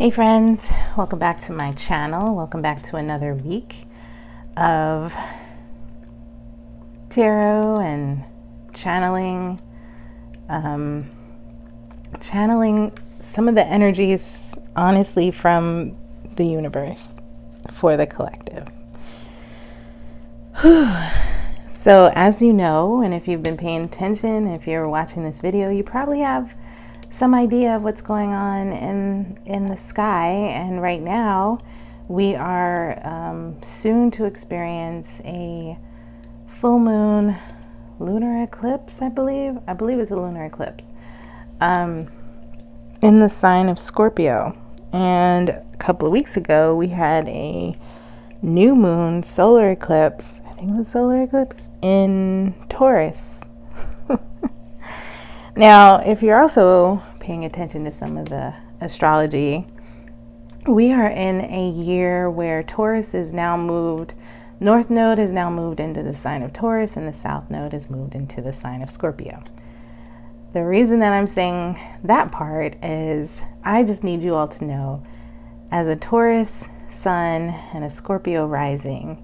Hey friends, welcome back to my channel. Welcome back to another week of tarot and channeling some of the energies, honestly, from the universe for the collective. So as you know, and if you've been paying attention, if you're watching this video, you probably have some idea of what's going on in the sky. And right now we are soon to experience a full moon lunar eclipse. I believe it's a lunar eclipse in the sign of Scorpio. And a couple of weeks ago we had a new moon solar eclipse, I think it was solar eclipse, in Taurus. Now, if you're also paying attention to some of the astrology, we are in a year where Taurus is now moved, North Node has now moved into the sign of Taurus, and the South Node has moved into the sign of Scorpio. The reason that I'm saying that part is I just need you all to know, as a Taurus sun and a Scorpio rising,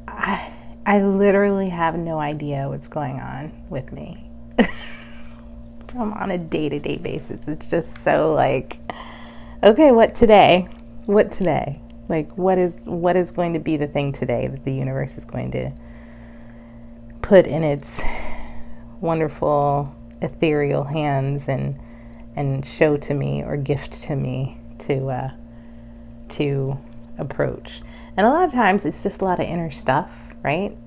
I literally have no idea what's going on with me. From on a day-to-day basis. It's just so like, okay, what today? Like, what is going to be the thing today that the universe is going to put in its wonderful ethereal hands and show to me or gift to me to approach. And a lot of times it's just a lot of inner stuff, right?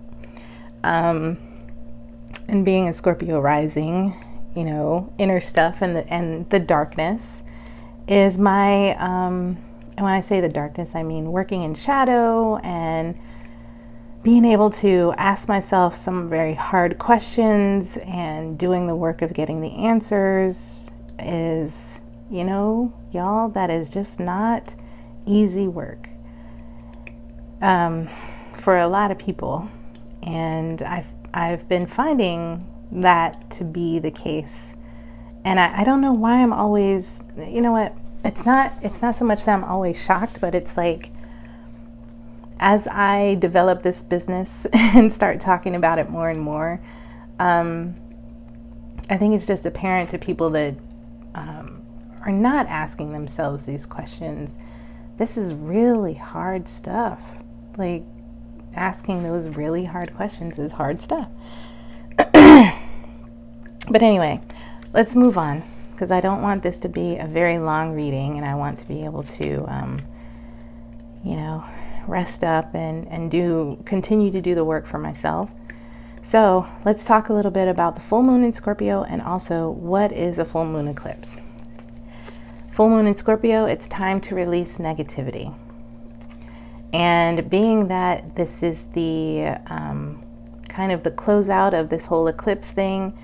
And being a Scorpio rising, you know, inner stuff and the darkness is my, and when I say the darkness, I mean working in shadow and being able to ask myself some very hard questions and doing the work of getting the answers is, you know, y'all, that is just not easy work for a lot of people. And I've been finding that to be the case. And I don't know why I'm always, you know what, it's not so much that I'm always shocked, but it's like, as I develop this business and start talking about it more and more, I think it's just apparent to people that are not asking themselves these questions. This is really hard stuff. Like, asking those really hard questions is hard stuff. But anyway, let's move on, because I don't want this to be a very long reading, and I want to be able to, you know, rest up and continue to do the work for myself. So let's talk a little bit about the full moon in Scorpio, and also what is a full moon eclipse. Full moon in Scorpio, it's time to release negativity. And being that this is the kind of the closeout of this whole eclipse thing,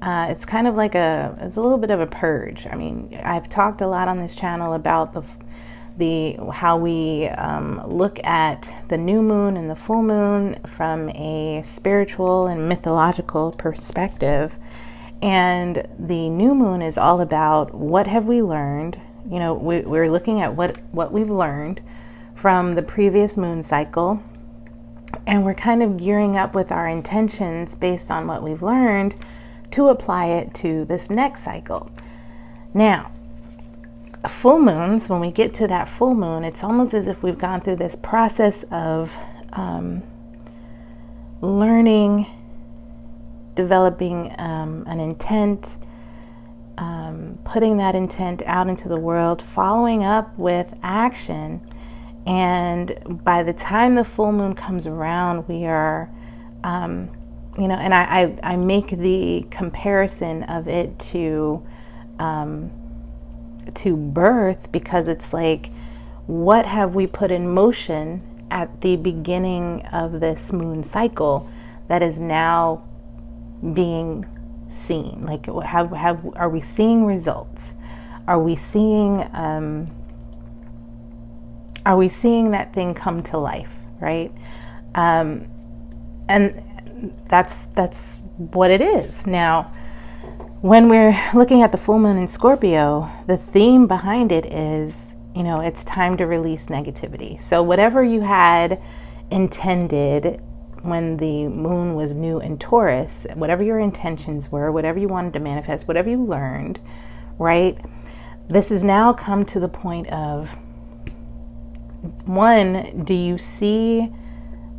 it's kind of like it's a little bit of a purge. I mean, I've talked a lot on this channel about how we look at the new moon and the full moon from a spiritual and mythological perspective. And the new moon is all about what have we learned. You know, we're looking at what we've learned from the previous moon cycle, and we're kind of gearing up with our intentions based on what we've learned to apply it to this next cycle. Now, full moons, when we get to that full moon, it's almost as if we've gone through this process of learning, developing an intent, putting that intent out into the world, following up with action. And by the time the full moon comes around, we are, you know, and I make the comparison of it to birth, because it's like, what have we put in motion at the beginning of this moon cycle that is now being seen? Like, are we seeing results? Are we seeing that thing come to life, right? And that's what it is. Now, when we're looking at the full moon in Scorpio, the theme behind it is, you know, it's time to release negativity. So whatever you had intended when the moon was new in Taurus, whatever your intentions were, whatever you wanted to manifest, whatever you learned, right? This has now come to the point of, one, do you see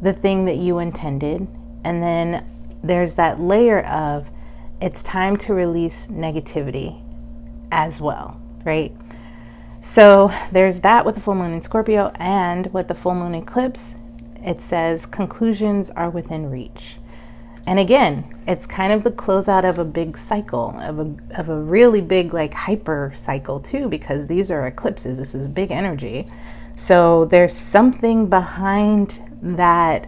the thing that you intended? And then there's that layer of, it's time to release negativity as well, right? So there's that with the full moon in Scorpio, and with the full moon eclipse, it says conclusions are within reach. And again, it's kind of the closeout of a big cycle, of a really big, like, hyper cycle too, because these are eclipses. This is big energy. So there's something behind that.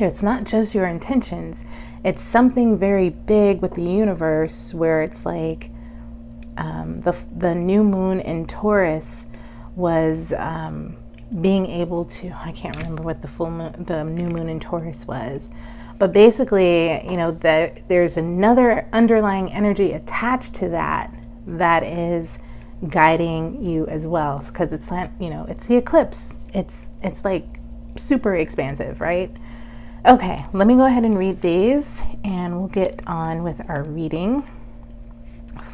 It's not just your intentions. It's something very big with the universe, where it's like the new moon in Taurus was being able to, I can't remember what the new moon in Taurus was, but basically, you know, there's another underlying energy attached to that is guiding you as well, because it's not, you know, it's the eclipse. It's like super expansive, right? Okay, let me go ahead and read these and we'll get on with our reading.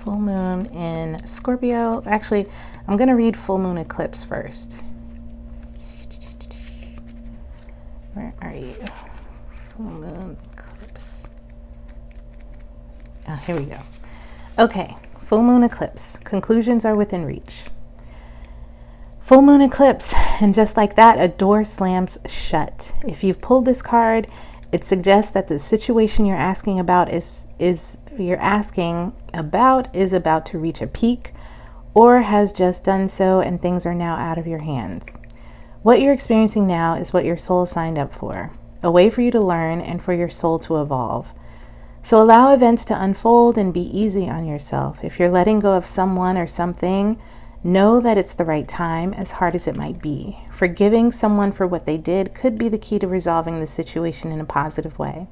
Full moon in Scorpio. Actually, I'm going to read full moon eclipse first. Where are you? Full moon eclipse. Oh, here we go. Okay, full moon eclipse. Conclusions are within reach. Full moon eclipse, and just like that, a door slams shut. If you've pulled this card, it suggests that the situation you're asking about is about to reach a peak, or has just done so, and things are now out of your hands. What you're experiencing now is what your soul signed up for, a way for you to learn and for your soul to evolve. So allow events to unfold and be easy on yourself. If you're letting go of someone or something, know that it's the right time, as hard as it might be. Forgiving someone for what they did could be the key to resolving the situation in a positive way.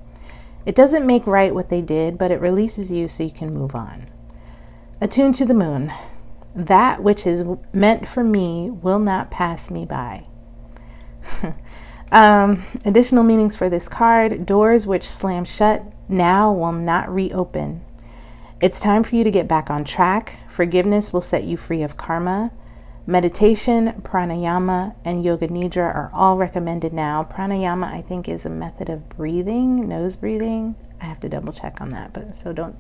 It doesn't make right what they did, but it releases you so you can move on. Attuned to the moon. That which is meant for me will not pass me by. Additional meanings for this card. Doors which slam shut now will not reopen. It's time for you to get back on track. Forgiveness will set you free of karma. Meditation, pranayama, and yoga nidra are all recommended now. Pranayama, I think, is a method of breathing, nose breathing. I have to double check on that, but so don't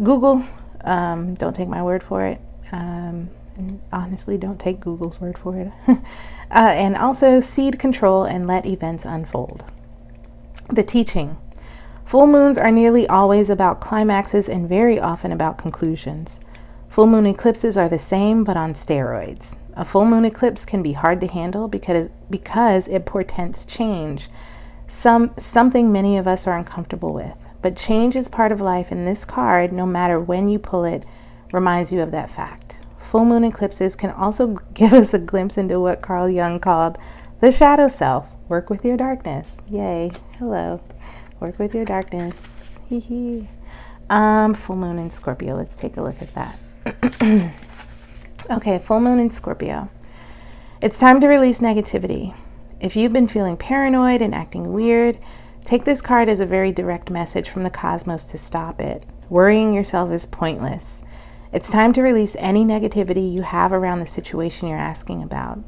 Google. Don't take my word for it. And honestly, don't take Google's word for it. And also seed control and let events unfold. The teaching. Full moons are nearly always about climaxes and very often about conclusions. Full moon eclipses are the same, but on steroids. A full moon eclipse can be hard to handle because it portends change, something many of us are uncomfortable with. But change is part of life, and this card, no matter when you pull it, reminds you of that fact. Full moon eclipses can also give us a glimpse into what Carl Jung called the shadow self. Work with your darkness. Yay. Hello. Work with your darkness. Hee hee. Full moon in Scorpio. Let's take a look at that. Okay, full moon in Scorpio. It's time to release negativity. If you've been feeling paranoid and acting weird, take this card as a very direct message from the cosmos to stop it. Worrying yourself is pointless. It's time to release any negativity you have around the situation you're asking about.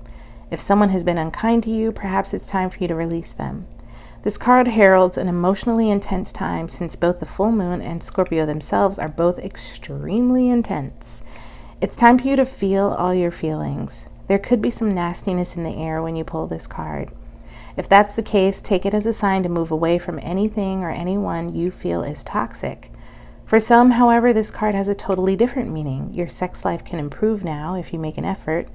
If someone has been unkind to you, perhaps it's time for you to release them. This card heralds an emotionally intense time, since both the full moon and Scorpio themselves are both extremely intense. It's time for you to feel all your feelings. There could be some nastiness in the air when you pull this card. If that's the case, take it as a sign to move away from anything or anyone you feel is toxic. For some, however, this card has a totally different meaning. Your sex life can improve now if you make an effort.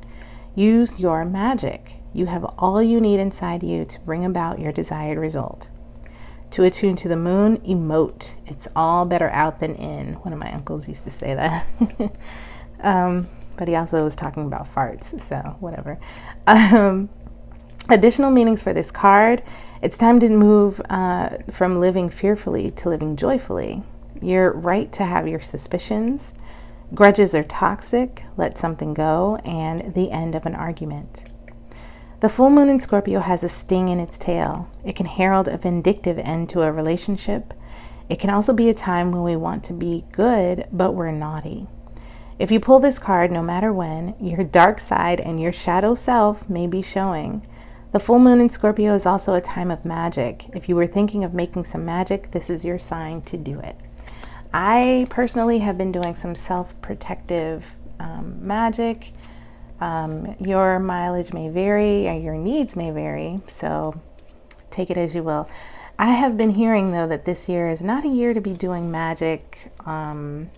Use your magic. You have all you need inside you to bring about your desired result. To attune to the moon, emote. It's all better out than in. One of my uncles used to say that. But he also was talking about farts, so whatever. Additional meanings for this card. It's time to move from living fearfully to living joyfully. You're right to have your suspicions. Grudges are toxic, let something go, and the end of an argument. The full moon in Scorpio has a sting in its tail. It can herald a vindictive end to a relationship. It can also be a time when we want to be good, but we're naughty. If you pull this card, no matter when, your dark side and your shadow self may be showing. The full moon in Scorpio is also a time of magic. If you were thinking of making some magic, this is your sign to do it. I personally have been doing some self-protective magic. Your mileage may vary, or your needs may vary, so take it as you will. I have been hearing, though, that this year is not a year to be doing magic on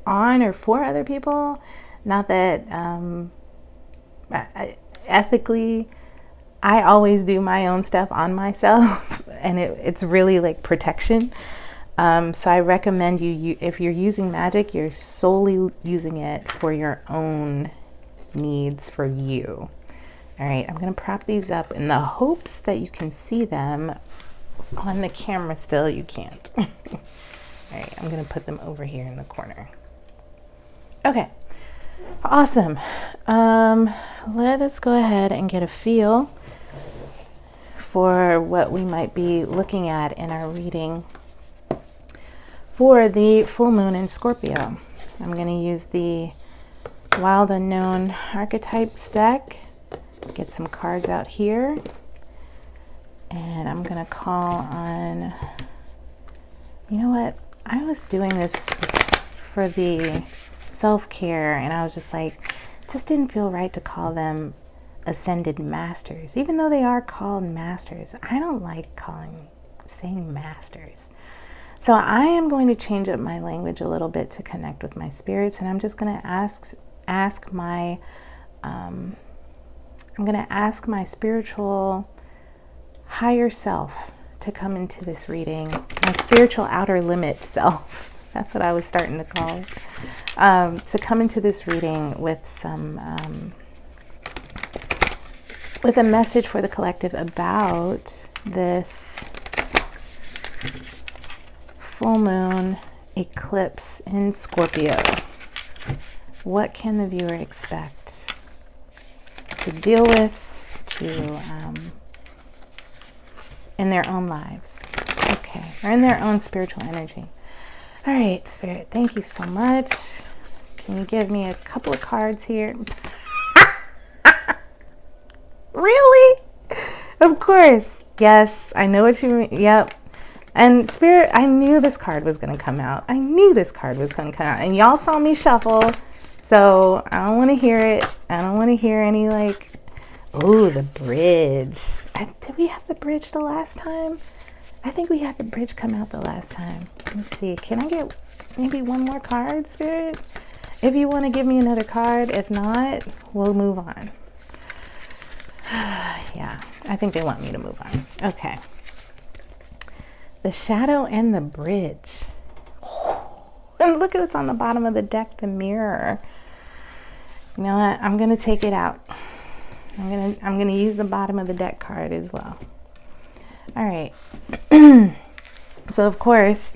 or for other people. Not that ethically, I always do my own stuff on myself, and it's really like protection. So I recommend you, if you're using magic, you're solely using it for your own needs, for you. All right, I'm going to prop these up in the hopes that you can see them on the camera. Still, you can't. All right, I'm going to put them over here in the corner. Okay, awesome. Let us go ahead and get a feel for what we might be looking at in our reading for the full moon in Scorpio. I'm going to use the Wild Unknown Archetypes deck, get some cards out here, and I'm going to call on, you know what, I was doing this for the self-care, and I was just like, it just didn't feel right to call them ascended masters, even though they are called masters. I don't like saying masters. So I am going to change up my language a little bit to connect with my spirits, and I'm just going to ask my spiritual higher self to come into this reading, my spiritual outer limit self. That's what I was starting to call it. To come into this reading with some with a message for the collective about this full moon eclipse in Scorpio. What can the viewer expect to deal with, in their own lives? Okay, or in their own spiritual energy. All right, Spirit, thank you so much. Can you give me a couple of cards here? Really? Of course. Yes, I know what you mean. Yep. And Spirit, I knew this card was going to come out. And y'all saw me shuffle. So I don't want to hear it. I don't want to hear any like, oh, the bridge. Did we have the bridge the last time? I think we had the bridge come out the last time. Let me see. Can I get maybe one more card, Spirit? If you want to give me another card. If not, we'll move on. Yeah, I think they want me to move on. Okay. The shadow and the bridge. And look at what's on the bottom of the deck, the mirror. You know what? I'm going to take it out. I'm going to use the bottom of the deck card as well. All right. So, of course,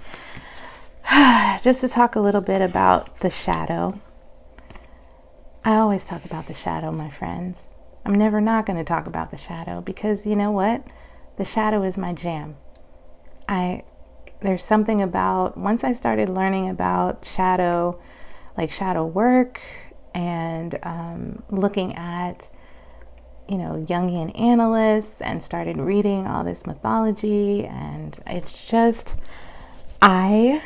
just to talk a little bit about the shadow. I always talk about the shadow, my friends. I'm never not going to talk about the shadow because you know what? The shadow is my jam. There's something about, once I started learning about shadow, like shadow work and looking at, Jungian analysts and started reading all this mythology, and it's just, I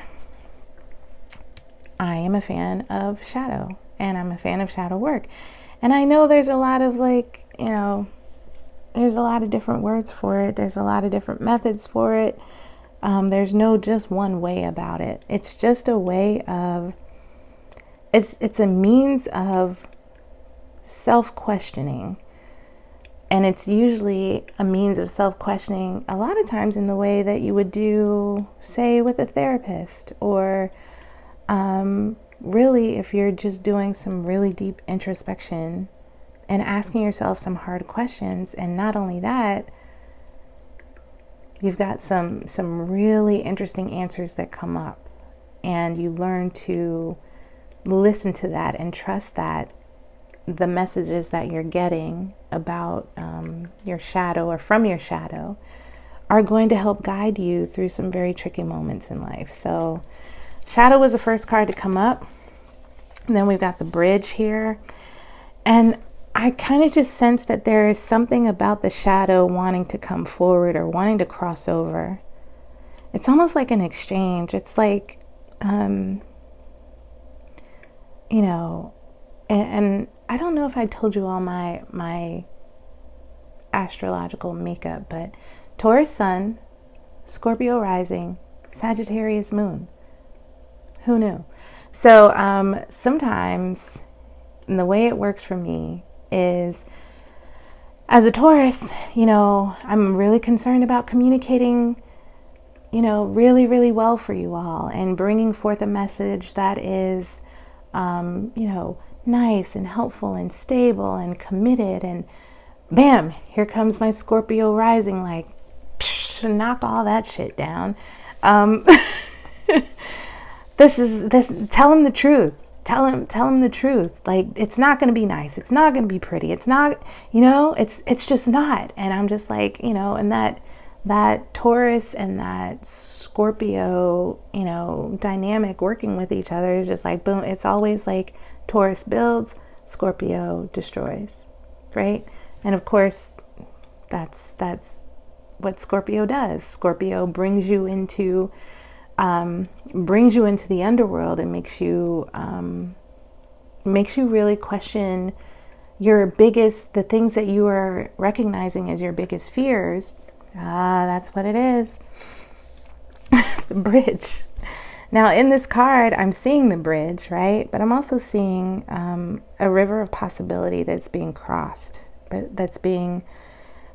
am a fan of shadow, and I'm a fan of shadow work. And I know there's a lot of there's a lot of different words for it. There's a lot of different methods for it. There's no just one way about it. It's just a way of, it's a means of self-questioning. And it's usually a means of self-questioning a lot of times in the way that you would do, say, with a therapist, or really if you're just doing some really deep introspection and asking yourself some hard questions. And not only that, you've got some really interesting answers that come up, and you learn to listen to that and trust that the messages that you're getting about your shadow or from your shadow are going to help guide you through some very tricky moments in life. So shadow was the first card to come up. And then we've got the bridge here. And I kind of just sense that there is something about the shadow wanting to come forward or wanting to cross over. It's almost like an exchange. It's like, you know, and I don't know if I told you all my astrological makeup, but Taurus sun, Scorpio rising, Sagittarius moon. Who knew? So sometimes, and the way it works for me is, as a Taurus, you know, I'm really concerned about communicating, you know, really, really well for you all, and bringing forth a message that is, you know, nice and helpful and stable and committed. And bam, here comes my Scorpio rising, like, psh, knock all that shit down. Tell him the truth. Tell him the truth. Like, it's not going to be nice. It's not going to be pretty. It's not, you know, it's just not. And I'm just like, you know, and that Taurus and that Scorpio, you know, dynamic working with each other is just like, boom. It's always like Taurus builds, Scorpio destroys, right? And of course, that's what Scorpio does. Scorpio brings you into the underworld and makes you really question the things that you are recognizing as your biggest fears. That's what it is. The bridge. Now in this card, I'm seeing the bridge, right? But I'm also seeing a river of possibility that's being crossed, but that's being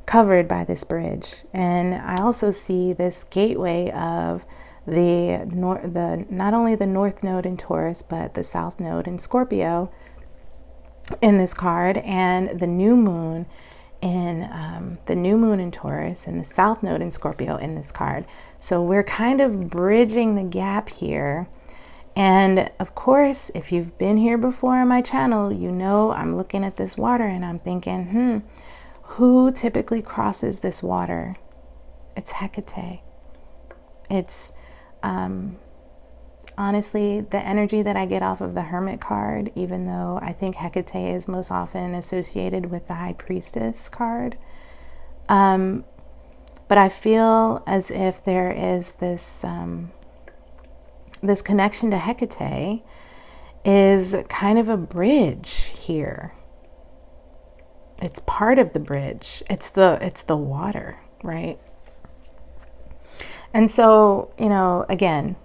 covered by this bridge. And I also see this gateway of not only the North Node in Taurus, but the South Node in Scorpio in this card, and the new moon in Taurus and the South Node in Scorpio in this card. So we're kind of bridging the gap here. And of course, if you've been here before on my channel, you know I'm looking at this water and I'm thinking, who typically crosses this water? It's Hecate. It's honestly the energy that I get off of the Hermit card, even though I think Hecate is most often associated with the High Priestess card. But I feel as if there is this connection to Hecate is kind of a bridge here. It's part of the bridge. It's the water, right? And so, you know, again,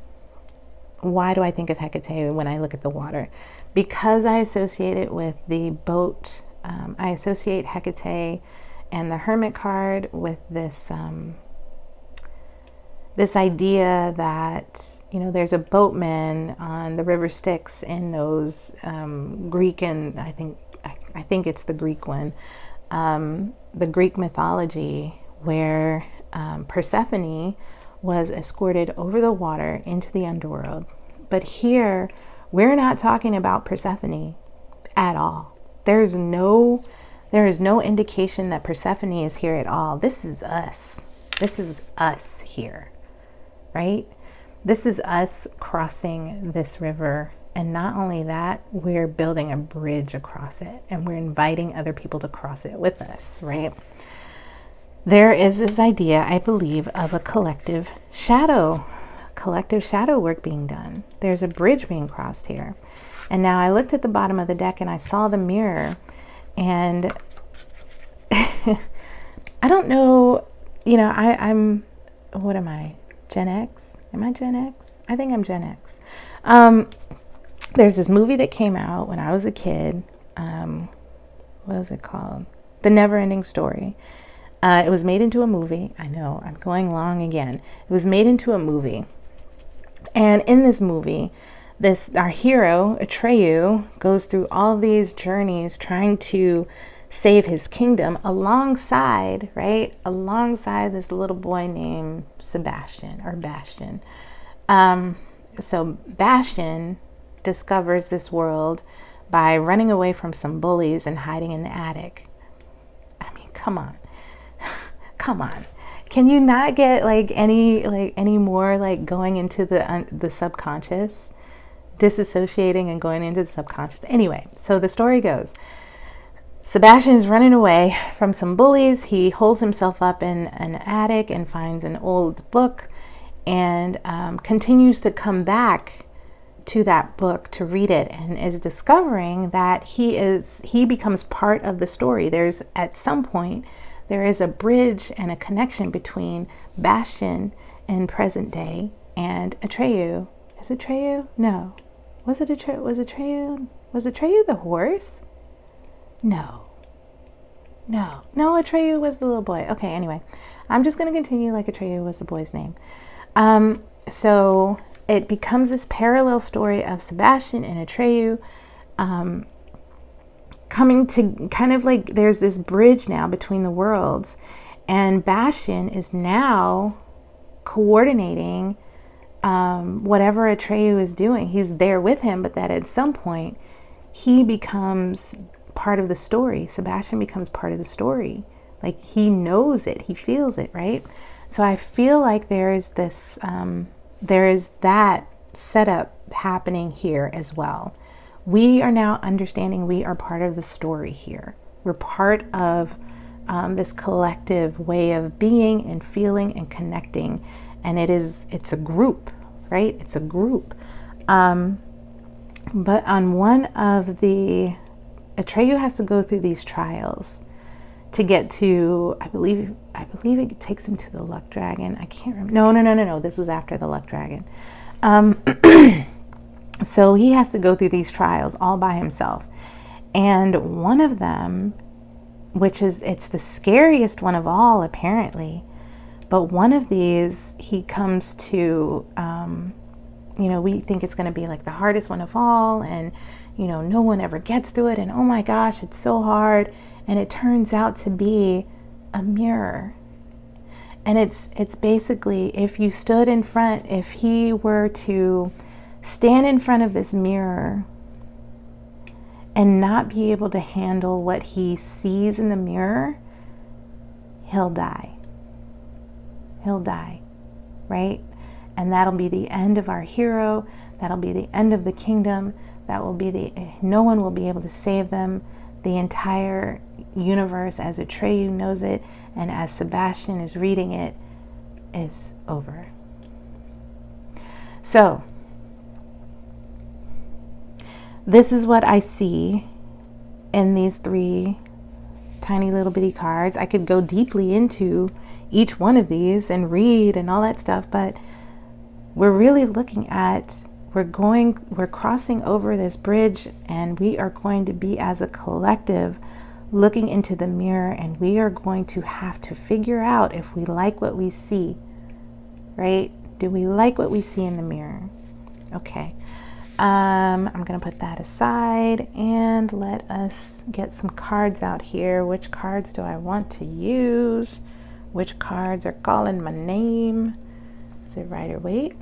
why do I think of Hecate when I look at the water? Because I associate it with the boat. I associate Hecate and the Hermit card with this this idea that, you know, there's a boatman on the river Styx in those Greek, and I think it's the Greek one, the Greek mythology, where Persephone was escorted over the water into the underworld. But here, we're not talking about Persephone at all. There is no indication that Persephone is here at all. This is us. This is us here, right? This is us crossing this river. And not only that, we're building a bridge across it, and we're inviting other people to cross it with us, right? There is this idea, I believe, of a collective shadow work being done. There's a bridge being crossed here. And now I looked at the bottom of the deck and I saw the mirror, and I don't know, you know, I'm, what am I? Gen X? Am I Gen X? I think I'm Gen X. There's this movie that came out when I was a kid. What was it called? The Never-Ending Story. It was made into a movie. I know, I'm going long again. It was made into a movie. And in this movie, our hero, Atreyu, goes through all these journeys trying to save his kingdom alongside, right? Alongside this little boy named Sebastian or Bastian. So Bastian discovers this world by running away from some bullies and hiding in the attic. I mean, come on. Come on. Can you not get any more going into the subconscious, disassociating and going into the subconscious? Anyway, so the story goes, Sebastian is running away from some bullies. He holds himself up in an attic and finds an old book and continues to come back to that book to read it, and is discovering that he becomes part of the story. There's, at some point, there is a bridge and a connection between Bastian in present day and Atreyu. Is it Atreyu? No. Was Atreyu the horse? No, Atreyu was the little boy. Okay, anyway, I'm just going to continue like Atreyu was the boy's name. So it becomes this parallel story of Sebastian and Atreyu coming to kind of there's this bridge now between the worlds, and Bastian is now coordinating whatever Atreyu is doing. He's there with him, but that at some point he becomes part of the story. Sebastian becomes part of the story. He knows it, he feels it, right? So I feel like there is this, there is that setup happening here as well. We are now understanding we are part of the story here. We're part of this collective way of being and feeling and connecting. And it's a group, right? It's a group. But on one of the, Atreyu has to go through these trials to get to, I believe it takes him to the luck dragon. I can't remember. No. This was after the luck dragon. So he has to go through these trials all by himself. And one of them, it's the scariest one of all, apparently. But one of these, he comes to, we think it's going to be the hardest one of all. And, no one ever gets through it. And oh my gosh, it's so hard. And it turns out to be a mirror. And it's basically, if he were to stand in front of this mirror and not be able to handle what he sees in the mirror, he'll die. He'll die, right? And that'll be the end of our hero. That'll be the end of the kingdom. No one will be able to save them. The entire universe, as Atreyu knows it, and as Sebastian is reading it, is over. So, this is what I see in these 3 tiny little bitty cards. I could go deeply into each one of these and read and all that stuff, but we're really looking at, we're crossing over this bridge, and we are going to be, as a collective, looking into the mirror, and we are going to have to figure out if we like what we see, right? Do we like what we see in the mirror? Okay. I'm going to put that aside and let us get some cards out here. Which cards do I want to use? Which cards are calling my name? Is it Rider Waite?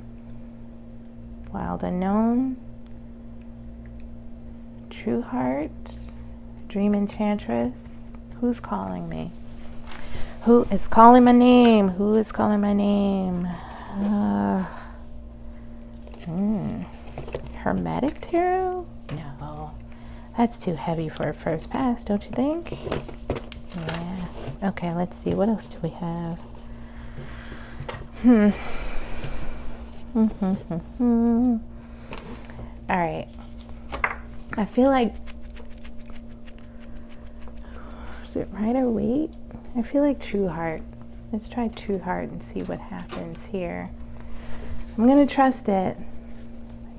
Wild Unknown? True Heart? Dream Enchantress? Who's calling me? Who is calling my name? Who is calling my name? Hermetic Tarot? No. That's too heavy for a first pass, don't you think? Yeah. Okay, let's see. What else do we have? All right. I feel like, is it Rider Waite? I feel like True Heart. Let's try True Heart and see what happens here. I'm going to trust it.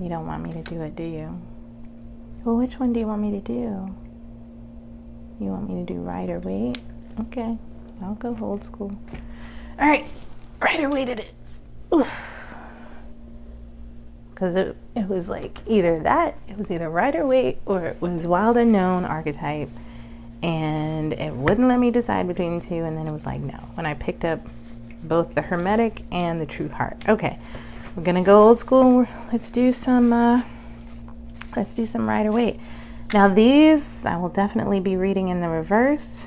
You don't want me to do it, do you? Well, which one do you want me to do? You want me to do Rider Waite? Okay, I'll go old school. All right, Rider Waite it is. Oof. Because it was either that, it was either Rider Waite or it was Wild Unknown archetype. and it wouldn't let me decide between the two, and then it was like no when I picked up both the Hermetic and the True Heart. Okay, we're gonna go old school. Let's do some Rider-Waite. Now these I will definitely be reading in the reverse,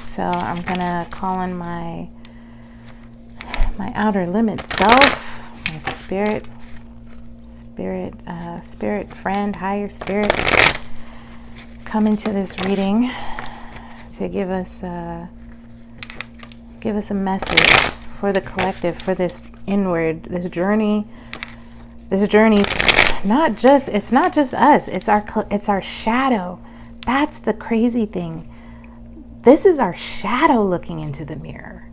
so I'm gonna call on my outer limit self, my spirit friend, higher spirit, come into this reading to give us a message for the collective, for this inward, this journey. It's not just us. It's our shadow. That's the crazy thing. This is our shadow looking into the mirror.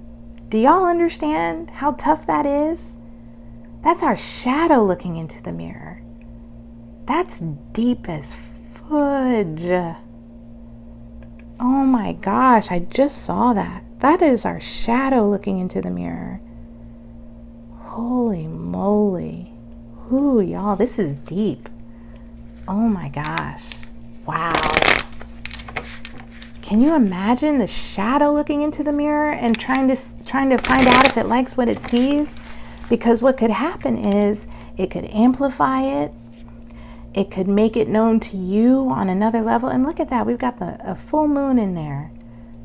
Do y'all understand how tough that is? That's our shadow looking into the mirror. That's deep as fudge. Oh my gosh, I just saw that. That is our shadow looking into the mirror. Holy moly. Ooh, y'all, this is deep. Oh my gosh. Wow. Can you imagine the shadow looking into the mirror and trying to find out if it likes what it sees? Because what could happen is it could amplify it. It could make it known to you on another level. And look at that. We've got a full moon in there.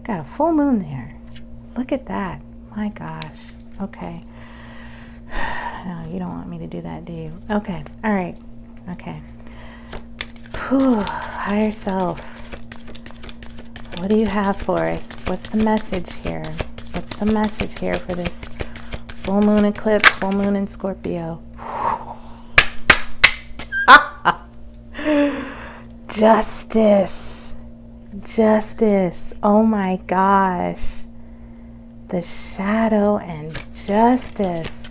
Got a full moon there. Look at that. My gosh. Okay. No, you don't want me to do that, do you? Okay. All right. Okay. Whew. Higher self. What do you have for us? What's the message here? What's the message here for this full moon eclipse, full moon in Scorpio? Justice. Justice. Oh my gosh. The shadow and justice.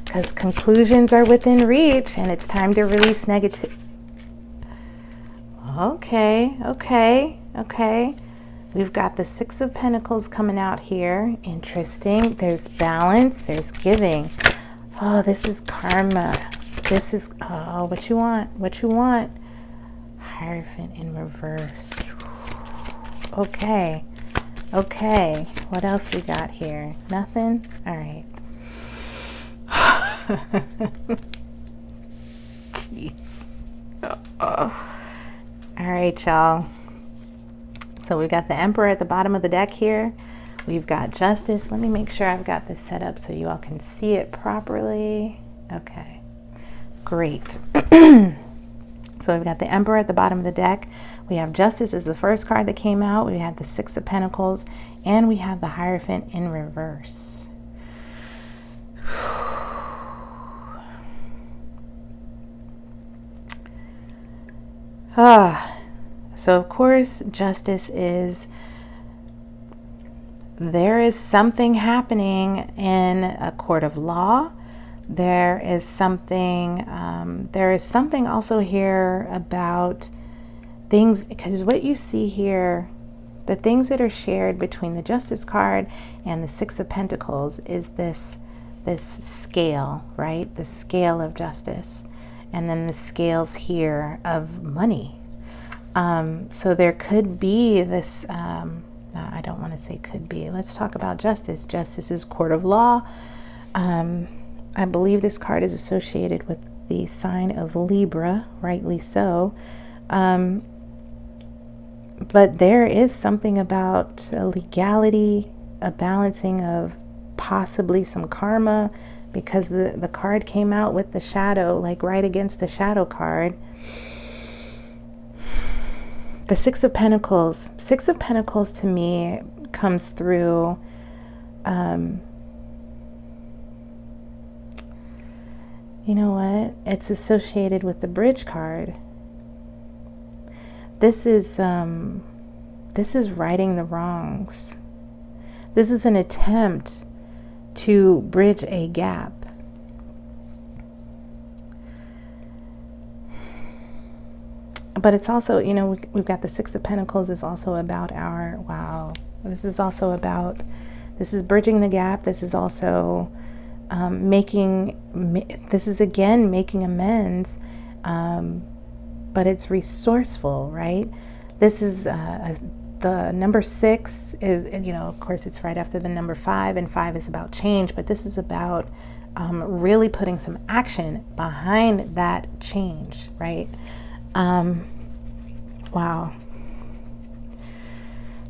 Because conclusions are within reach and it's time to release negative. Okay. We've got the Six of Pentacles coming out here. Interesting. There's balance. There's giving. Oh, this is karma. This is, oh, what you want. What you want. Hierophant in reverse. Okay. What else we got here? Nothing? All right. Jeez. All right, y'all. So we've got the Emperor at the bottom of the deck here. We've got Justice. Let me make sure I've got this set up so you all can see it properly. Okay, great. So we've got the Emperor at the bottom of the deck. We have Justice as the first card that came out. We had the Six of Pentacles, and we have the Hierophant in reverse. So of course, Justice is, there is something happening in a court of law. There is something also here about things, because what you see here, the things that are shared between the Justice card and the Six of Pentacles is this scale, right? The scale of justice. And then the scales here of money. So there could be this, I don't want to say could be. Let's talk about justice. Justice is court of law. I believe this card is associated with the sign of Libra, rightly so. But there is something about a legality, a balancing of possibly some karma, because the card came out with the shadow, like right against the shadow card. The Six of Pentacles. Six of Pentacles to me comes through you know what? It's associated with the Bridge card. This is righting the wrongs. This is an attempt to bridge a gap. But it's also, you know, we've got the Six of Pentacles is also about our, wow, this is also about, this is bridging the gap. This is also this is again making amends. But but it's resourceful, right? This is the number 6 is, you know, of course it's right after the number 5, and 5 is about change, but this is about really putting some action behind that change, right? Wow.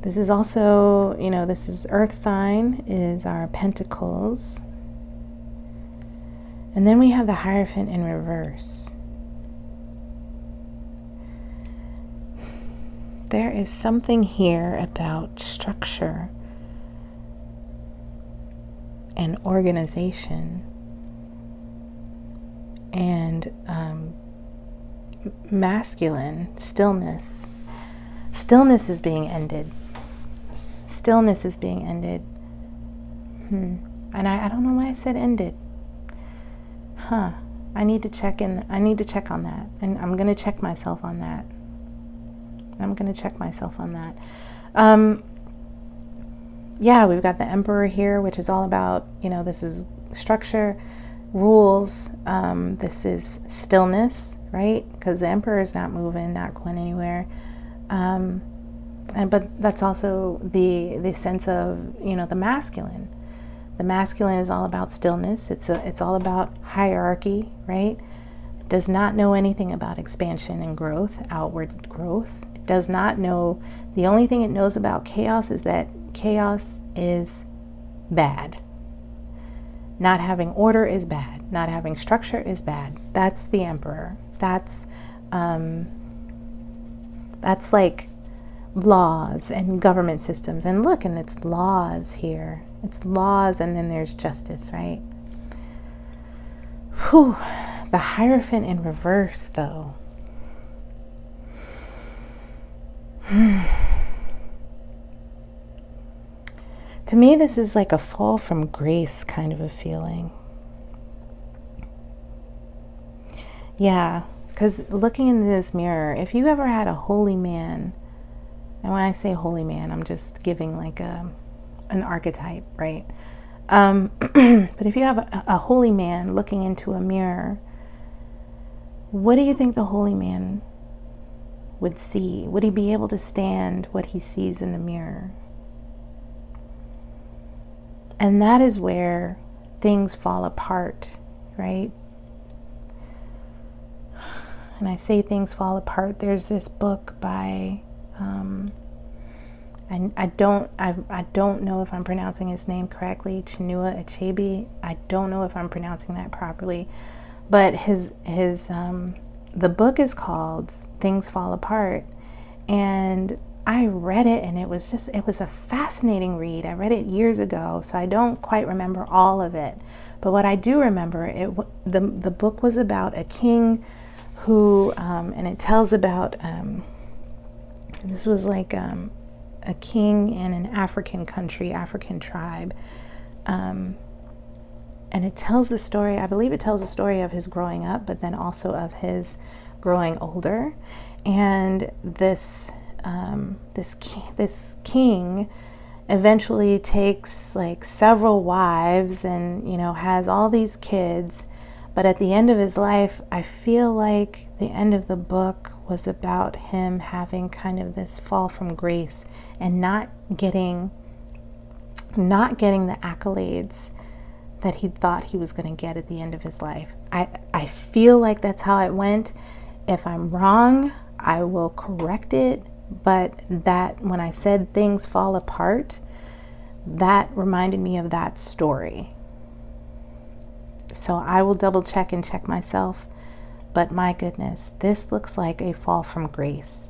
This is also, you know, this is Earth sign, is our Pentacles. And then we have the Hierophant in reverse. There is something here about structure and organization and masculine stillness. Stillness is being ended. Stillness is being ended. And I don't know why I said ended. I need to check on that. And I'm going to check myself on that. Yeah, we've got the Emperor here, which is all about, you know, this is structure, rules. This is stillness, right? Because the Emperor is not moving, not going anywhere. But that's also the sense of, you know, the masculine. The masculine is all about stillness. It's all about hierarchy, right? It does not know anything about expansion and growth, outward growth. It does not know, the only thing it knows about chaos is that chaos is bad. Not having order is bad. Not having structure is bad. That's the Emperor. That's like laws and government systems. And look, and it's laws here. It's laws, and then there's justice, right? Whew. The Hierophant in reverse, though. To me, this is like a fall from grace kind of a feeling. Yeah, because looking in this mirror, if you ever had a holy man, and when I say holy man, I'm just giving like an archetype, right? But if you have a holy man looking into a mirror, what do you think the holy man would see? Would he be able to stand what he sees in the mirror? And that is where things fall apart, right? And I say things fall apart. There's this book by I don't know if I'm pronouncing his name correctly, Chinua Achebe. I don't know if I'm pronouncing that properly, but the book is called Things Fall Apart, and I read it, and it was a fascinating read. I read it years ago, so I don't quite remember all of it, but what I do remember, the book was about a king who, and it tells about this was like a king in an African country, African tribe. And it tells the story, I believe it tells the story of his growing up, but then also of his growing older. And this king eventually takes like several wives and, you know, has all these kids. But at the end of his life, I feel like the end of the book was about him having kind of this fall from grace and not getting the accolades that he thought he was going to get at the end of his life. I feel like that's how it went. If I'm wrong, I will correct it. But that, when I said things fall apart, that reminded me of that story. So I will double check and check myself. But my goodness, this looks like a fall from grace.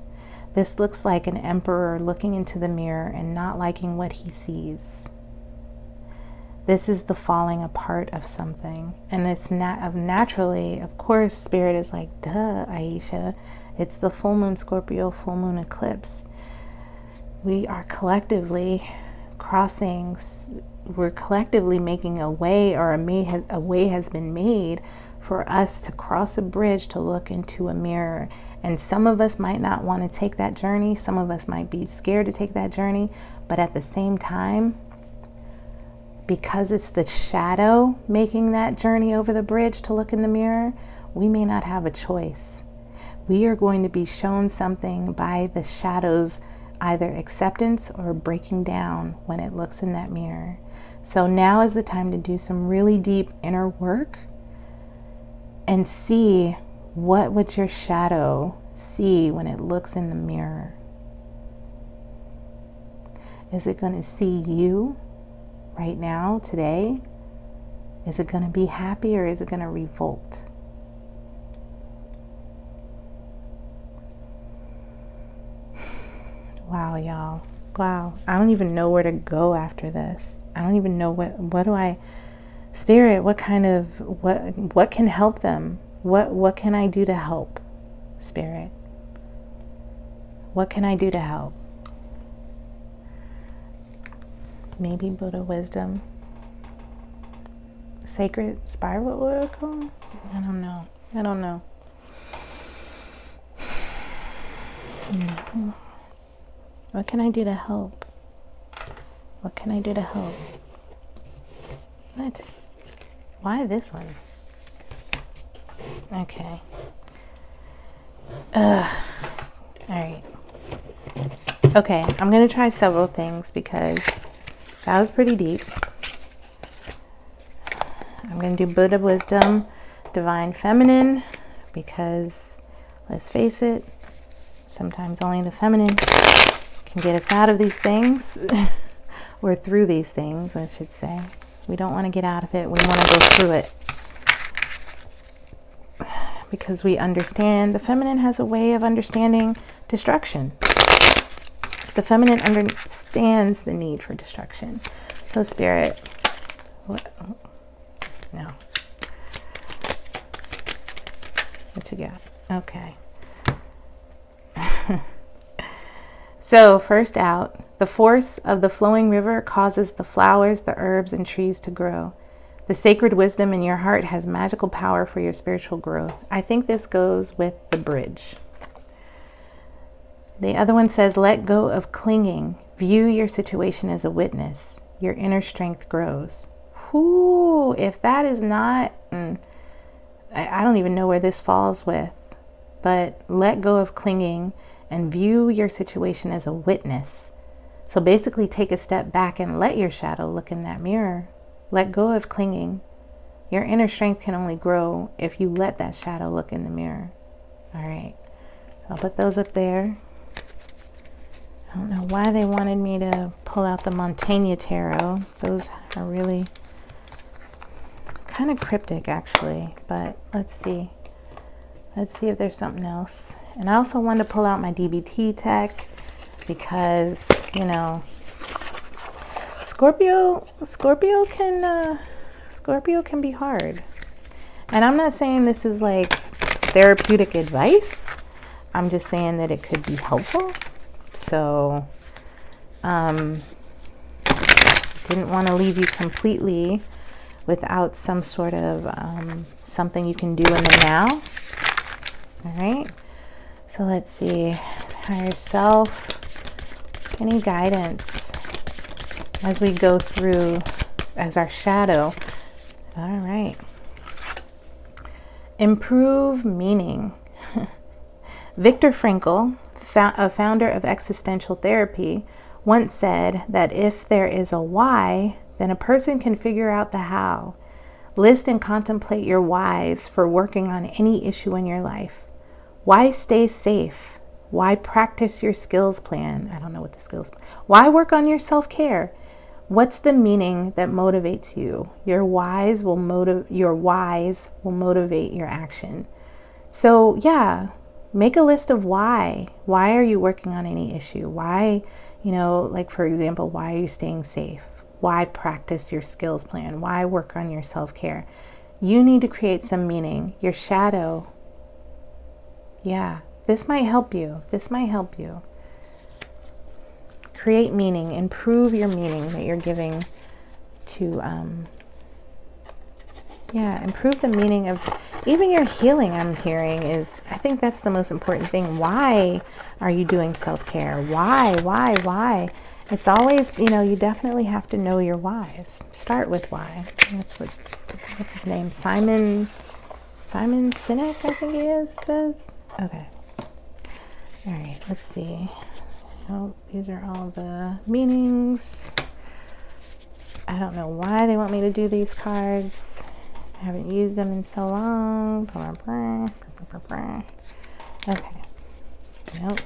This looks like an emperor looking into the mirror and not liking what he sees. This is the falling apart of something. And it's naturally, of course, Spirit is like, duh, Aisha. It's the full moon Scorpio, full moon eclipse. We are collectively crossing, we're collectively making a way, or a way has been made for us to cross a bridge to look into a mirror. And some of us might not want to take that journey. Some of us might be scared to take that journey. But at the same time, because it's the shadow making that journey over the bridge to look in the mirror, we may not have a choice. we are going to be shown something by the shadow's either acceptance or breaking down when it looks in that mirror. So now is the time to do some really deep inner work and see, what would your shadow see when it looks in the mirror? Is it going to see you right now, today? Is it going to be happy, or is it going to revolt? Wow, y'all. Wow. I don't even know where to go after this. I don't even know what do I, Spirit, what can help them? What can I do to help, Spirit? What can I do to help? Maybe Buddha wisdom. Sacred spiral oracle? I don't know. I don't know. What can I do to help? What can I do to help? What? Why this one? Okay. Alright. Okay, I'm going to try several things because that was pretty deep. I'm going to do Buddha wisdom, divine feminine, because let's face it, sometimes only the feminine can get us out of these things, or through these things, I should say. We don't want to get out of it. We want to go through it. Because we understand, the feminine has a way of understanding destruction. The feminine understands the need for destruction. So Spirit, what? No. What you got? Okay. So first out, the force of the flowing river causes the flowers, the herbs, and trees to grow. The sacred wisdom in your heart has magical power for your spiritual growth. I think this goes with the bridge. The other one says, let go of clinging. View your situation as a witness. Your inner strength grows. Whoo, if that is not, I don't even know where this falls with, but let go of clinging and view your situation as a witness. So basically take a step back and let your shadow look in that mirror. Let go of clinging. Your inner strength can only grow if you let that shadow look in the mirror. All right, I'll put those up there. I don't know why they wanted me to pull out the Montaigne Tarot. Those are really kind of cryptic, actually, but let's see. Let's see if there's something else. And I also wanted to pull out my DBT tech because, you know, Scorpio can be hard. And I'm not saying this is like therapeutic advice. I'm just saying that it could be helpful. So, didn't want to leave you completely without some sort of something you can do in the now. All right. So let's see. Higher self. Any guidance as we go through as our shadow. All right. Improve meaning. Viktor Frankl, a founder of existential therapy, once said that if there is a why, then a person can figure out the how. List and contemplate your whys for working on any issue in your life. Why stay safe? Why practice your skills plan? I don't know what the skills. Why work on your self-care? What's the meaning that motivates you? Your whys will motivate your action. So yeah, make a list of why. Why are you working on any issue? Why, you know, like for example, why are you staying safe? Why practice your skills plan? Why work on your self-care? You need to create some meaning. Your shadow, yeah, this might help you. This might help you. Create meaning. Improve your meaning that you're giving to, improve the meaning of even your healing. I'm hearing is, I think that's the most important thing. Why are you doing self-care? Why? It's always, you know, you definitely have to know your whys. Start with why. What's his name? Simon Sinek, I think he is, says. Okay, All right, let's see. Oh, these are all the meanings. I don't know why they want me to do these cards. I haven't used them in so long. Okay. Nope.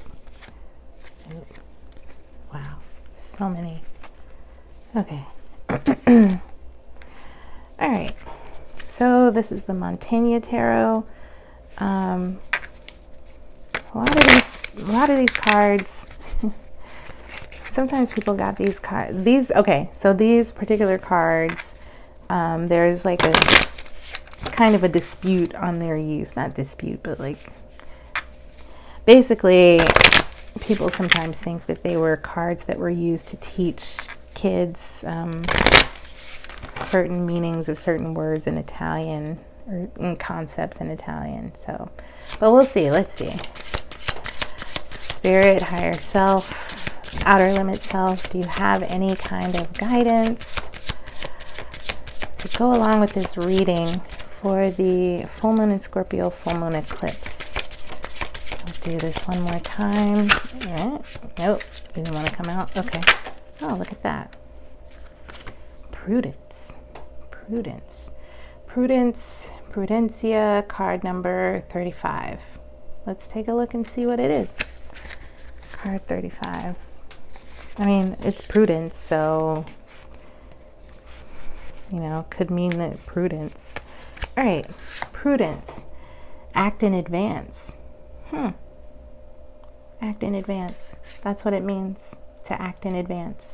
Nope. Wow. So many. Okay. All right. So this is the Montaigne Tarot. A lot of these cards. Sometimes people got these cards. Okay, so these particular cards, there's like a kind of a dispute on their use. Not dispute, but like basically people sometimes think that they were cards that were used to teach kids certain meanings of certain words in Italian or in concepts in Italian. So, but we'll see. Let's see. Spirit, higher self, outer limit self, do you have any kind of guidance to go along with this reading for the full moon in Scorpio, full moon eclipse? I'll do this one more time. All right. Nope, didn't want to come out. Okay. Oh, look at that. Prudence. Prudence. Prudence. Prudencia, card number 35. Let's take a look and see what it is. Card 35. I mean, it's prudence, so, you know, could mean that prudence. All right, prudence. Act in advance. Act in advance. That's what it means, to act in advance.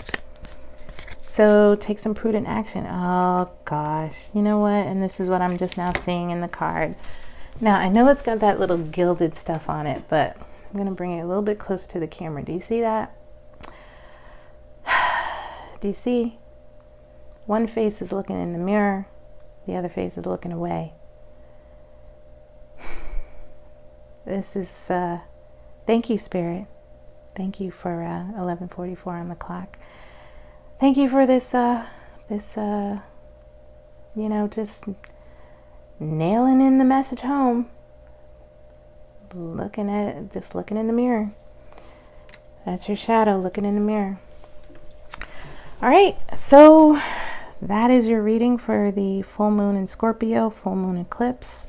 So take some prudent action. Oh, gosh. You know what? And this is what I'm just now seeing in the card. Now, I know it's got that little gilded stuff on it, but I'm going to bring it a little bit closer to the camera. Do you see that? Do you see? One face is looking in the mirror, the other face is looking away. This is, thank you, Spirit. Thank you for 11:44 on the clock. Thank you for this, you know, just nailing in the message home. Just looking in the mirror. That's your shadow looking in the mirror. All right, so that is your reading for the full moon in Scorpio, full moon eclipse.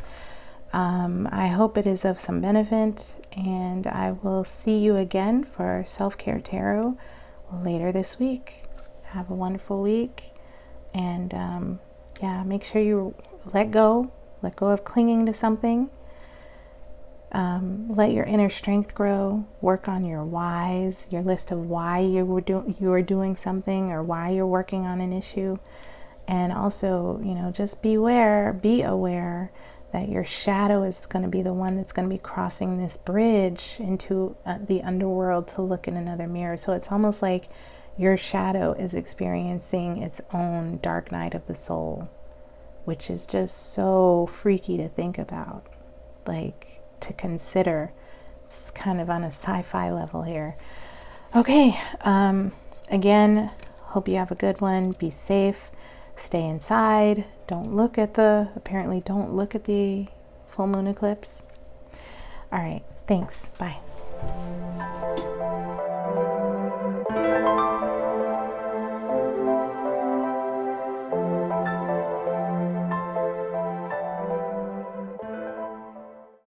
I hope it is of some benefit, and I will see you again for Self-Care Tarot later this week. Have a wonderful week, and yeah, make sure you let go of clinging to something. Let your inner strength grow. Work on your whys, your list of why you are doing something or why you're working on an issue. And also, you know, just be aware that your shadow is going to be the one that's going to be crossing this bridge into the underworld to look in another mirror. So it's almost like your shadow is experiencing its own dark night of the soul, which is just so freaky to think about, like to consider. It's kind of on a sci-fi level here. Okay, again, hope you have a good one. Be safe. Stay inside. Don't look at the full moon eclipse. All right, thanks. Bye.